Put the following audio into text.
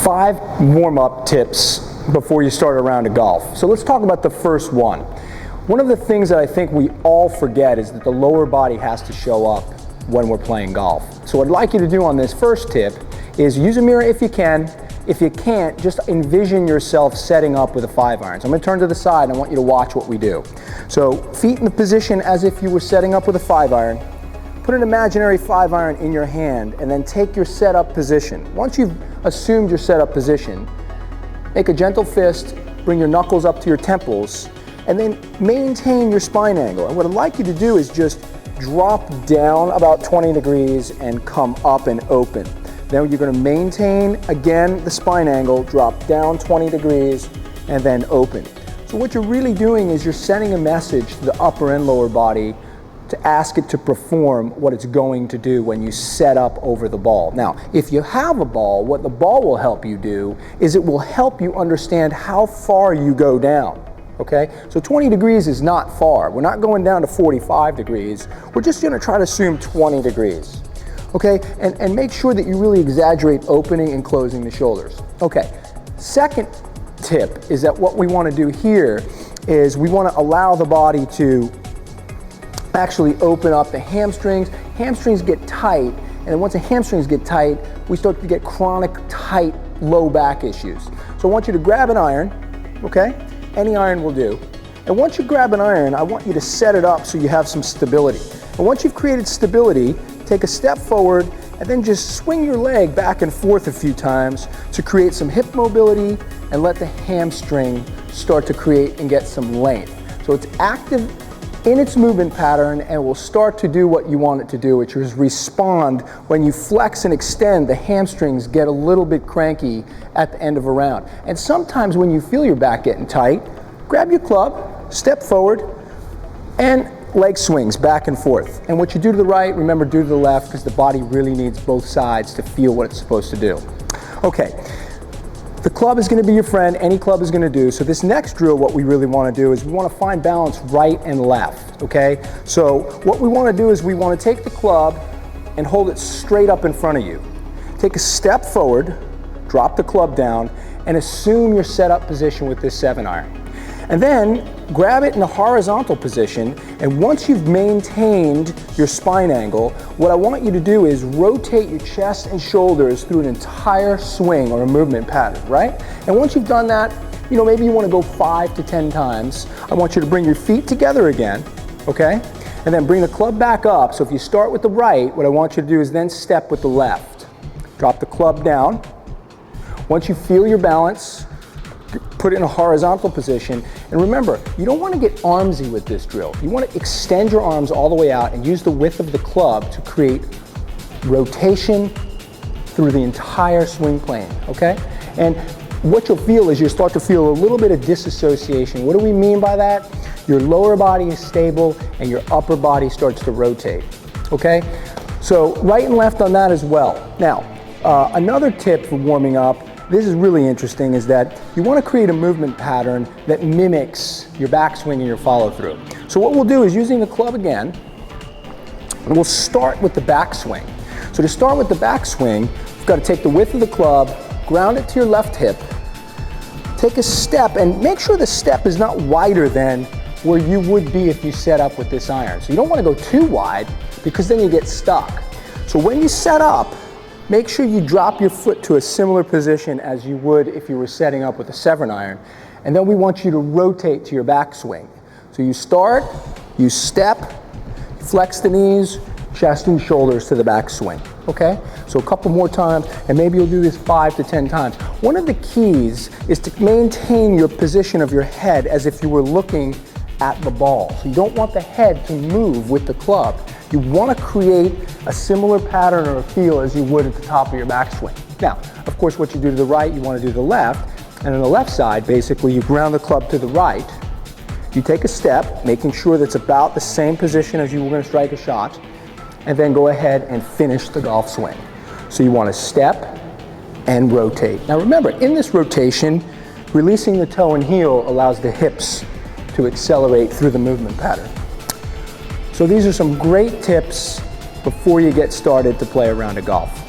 5 warm-up tips before you start a round of golf. So let's talk about the first one. One of the things that I think we all forget is that the lower body has to show up when we're playing golf. So what I'd like you to do on this first tip is use a mirror if you can. If you can't, just envision yourself setting up with a 5-iron. So I'm going to turn to the side and I want you to watch what we do. So feet in the position as if you were setting up with a 5-iron. Put an imaginary 5-iron in your hand and then take your setup position. Once you've assumed your setup position, make a gentle fist, bring your knuckles up to your temples, and then maintain your spine angle. And what I'd like you to do is just drop down about 20 degrees and come up and open. Then you're going to maintain, again, the spine angle, drop down 20 degrees, and then open. So what you're really doing is you're sending a message to the upper and lower body to ask it to perform what it's going to do when you set up over the ball. Now, if you have a ball, what the ball will help you do is it will help you understand how far you go down. Okay? So 20 degrees is not far. We're not going down to 45 degrees. We're just going to try to assume 20 degrees. Okay? And make sure that you really exaggerate opening and closing the shoulders. Okay. Second tip is that what we want to do here is we want to allow the body to actually open up the hamstrings. Hamstrings get tight, and then once the hamstrings get tight, we start to get chronic tight low back issues. So I want you to grab an iron, okay? Any iron will do. And once you grab an iron, I want you to set it up so you have some stability. And once you've created stability, take a step forward and then just swing your leg back and forth a few times to create some hip mobility and let the hamstring start to create and get some length. So it's active in its movement pattern and will start to do what you want it to do, which is respond when you flex and extend. The hamstrings get a little bit cranky at the end of a round. And sometimes when you feel your back getting tight, grab your club, step forward, and leg swings back and forth. And what you do to the right, remember, do to the left, because the body really needs both sides to feel what it's supposed to do. Okay. The club is going to be your friend, any club is going to do. So this next drill, what we really want to do is we want to find balance right and left, okay? So what we want to do is we want to take the club and hold it straight up in front of you. Take a step forward, drop the club down, and assume your setup position with this 7-iron. And then grab it in a horizontal position, and once you've maintained your spine angle, what I want you to do is rotate your chest and shoulders through an entire swing or a movement pattern, right? And once you've done that, you know, maybe you want to go 5 to 10 times. I want you to bring your feet together again, okay? And then bring the club back up. So if you start with the right, what I want you to do is then step with the left. Drop the club down. Once you feel your balance, put it in a horizontal position. And remember, you don't want to get armsy with this drill. You want to extend your arms all the way out and use the width of the club to create rotation through the entire swing plane, okay? And what you'll feel is you'll start to feel a little bit of disassociation. What do we mean by that? Your lower body is stable and your upper body starts to rotate, okay? So right and left on that as well. Now, another tip for warming up, this is really interesting, is that you want to create a movement pattern that mimics your backswing and your follow through. So what we'll do is, using the club again, we'll start with the backswing. So to start with the backswing, you've got to take the width of the club, ground it to your left hip, take a step, and make sure the step is not wider than where you would be if you set up with this iron. So you don't want to go too wide, because then you get stuck. So when you set up, make sure you drop your foot to a similar position as you would if you were setting up with a 7-iron. And then we want you to rotate to your backswing. So you start, you step, flex the knees, chest and shoulders to the backswing. Okay? So a couple more times, and maybe you'll do this 5 to 10 times. One of the keys is to maintain your position of your head as if you were looking at the ball. So you don't want the head to move with the club. You want to create a similar pattern or a feel as you would at the top of your backswing. Now, of course, what you do to the right, you want to do to the left. And on the left side, basically, you ground the club to the right. You take a step, making sure that's about the same position as you were going to strike a shot, and then go ahead and finish the golf swing. So you want to step and rotate. Now remember, in this rotation, releasing the toe and heel allows the hips to accelerate through the movement pattern. So these are some great tips before you get started to play a round of golf.